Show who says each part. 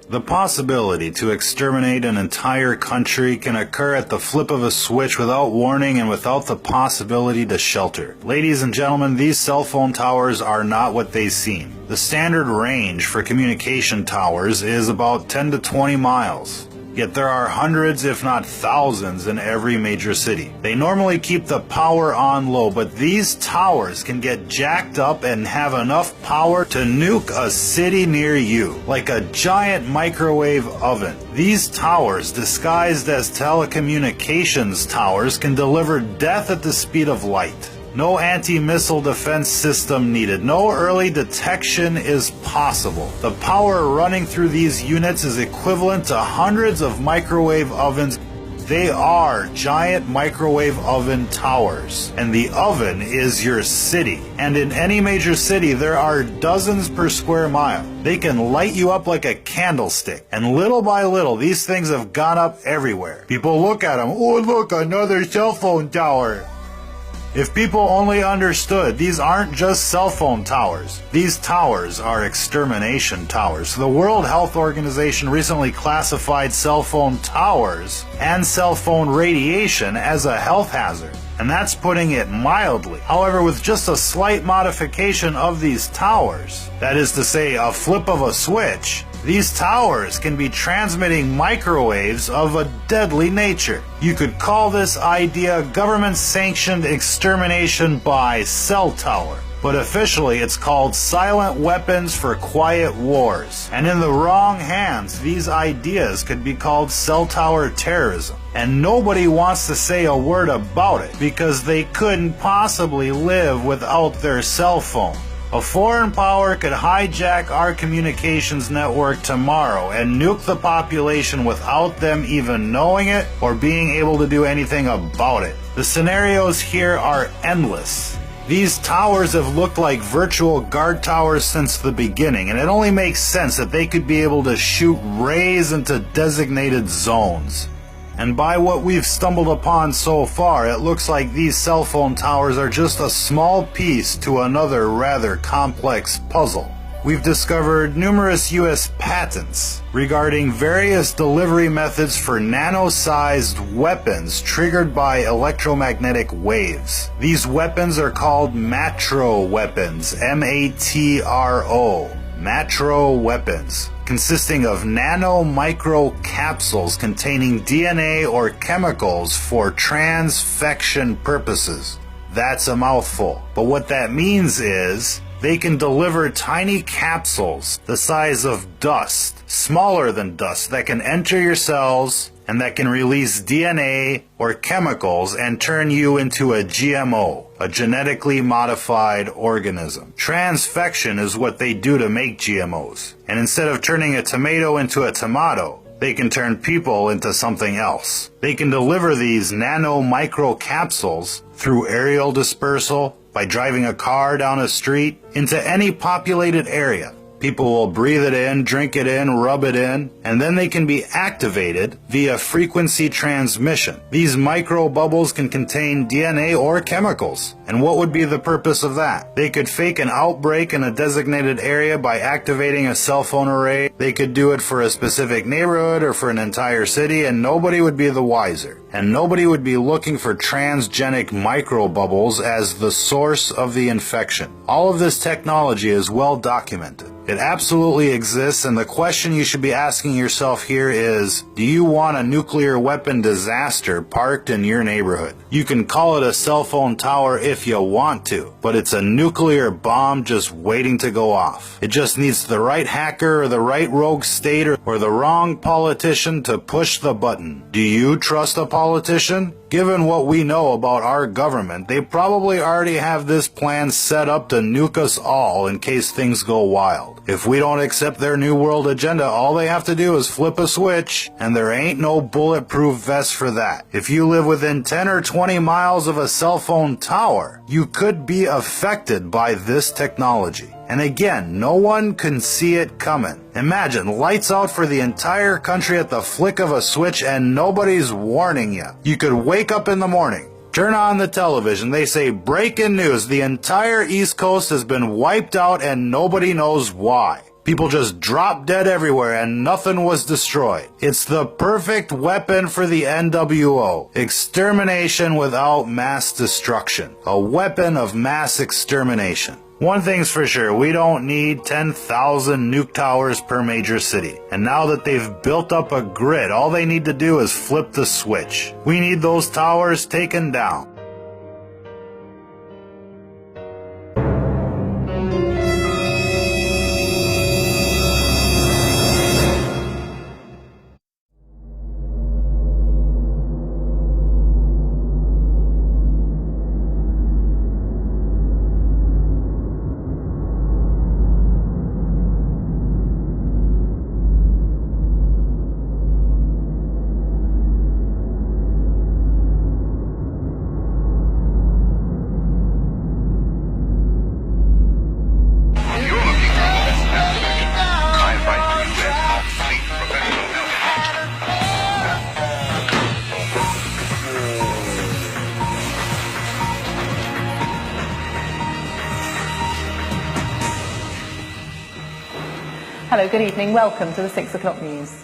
Speaker 1: The possibility to exterminate an entire country can occur at the flip of a switch without warning and without the possibility to shelter. Ladies and gentlemen, these cell phone towers are not what they seem. The standard range for communication towers is about 10 to 20 miles. Yet there are hundreds, if not thousands, in every major city. They normally keep the power on low, but these towers can get jacked up and have enough power to nuke a city near you, like a giant microwave oven. These towers, disguised as telecommunications towers, can deliver death at the speed of light. No anti-missile defense system needed. No early detection is possible. The power running through these units is equivalent to hundreds of microwave ovens. They are giant microwave oven towers, and the oven is your city. And in any major city, there are dozens per square mile. They can light you up like a candlestick. And little by little, these things have gone up everywhere. People look at them, oh look, another cell phone tower. If people only understood, these aren't just cell phone towers. These towers are extermination towers. The World Health Organization recently classified cell phone towers and cell phone radiation as a health hazard, and that's putting it mildly. However, with just a slight modification of these towers, that is to say, a flip of a switch, these towers can be transmitting microwaves of a deadly nature. You could call this idea government-sanctioned extermination by cell tower. But officially it's called silent weapons for quiet wars. And in the wrong hands, these ideas could be called cell tower terrorism. And nobody wants to say a word about it because they couldn't possibly live without their cell phone. A foreign power could hijack our communications network tomorrow and nuke the population without them even knowing it or being able to do anything about it. The scenarios here are endless. These towers have looked like virtual guard towers since the beginning, and it only makes sense that they could be able to shoot rays into designated zones. And by what we've stumbled upon so far, it looks like these cell phone towers are just a small piece to another rather complex puzzle. We've discovered numerous U.S. patents regarding various delivery methods for nano-sized weapons triggered by electromagnetic waves. These weapons are called matro weapons, M-A-T-R-O, matro weapons, consisting of nano-micro capsules containing DNA or chemicals for transfection purposes. That's a mouthful, but what that means is they can deliver tiny capsules the size of dust, smaller than dust, that can enter your cells and that can release DNA or chemicals and turn you into a GMO, a genetically modified organism. Transfection is what they do to make GMOs. And instead of turning a tomato into a tomato, they can turn people into something else. They can deliver these nano-micro capsules through aerial dispersal, by driving a car down a street, into any populated area. People will breathe it in, drink it in, rub it in, and then they can be activated via frequency transmission. These micro bubbles can contain DNA or chemicals. And what would be the purpose of that? They could fake an outbreak in a designated area by activating a cell phone array. They could do it for a specific neighborhood or for an entire city, and nobody would be the wiser. And nobody would be looking for transgenic microbubbles as the source of the infection. All of this technology is well documented. It absolutely exists, and the question you should be asking yourself here is, do you want a nuclear weapon disaster parked in your neighborhood? You can call it a cell phone tower if you want to, but it's a nuclear bomb just waiting to go off. It just needs the right hacker or the right rogue state or the wrong politician to push the button. Do you trust a politician? Given what we know about our government, they probably already have this plan set up to nuke us all in case things go wild. If we don't accept their New World agenda, all they have to do is flip a switch, and there ain't no bulletproof vest for that. If you live within 10 or 20 miles of a cell phone tower, you could be affected by this technology. And again, no one can see it coming. Imagine lights out for the entire country at the flick of a switch and nobody's warning you. You could wake up in the morning, turn on the television, they say breaking news, the entire East Coast has been wiped out and nobody knows why. People just dropped dead everywhere and nothing was destroyed. It's the perfect weapon for the NWO. Extermination without mass destruction. A weapon of mass extermination. One thing's for sure, we don't need 10,000 nuke towers per major city. And now that they've built up a grid, all they need to do is flip the switch. We need those towers taken down.
Speaker 2: Hello, good evening. Welcome to the 6 o'clock news.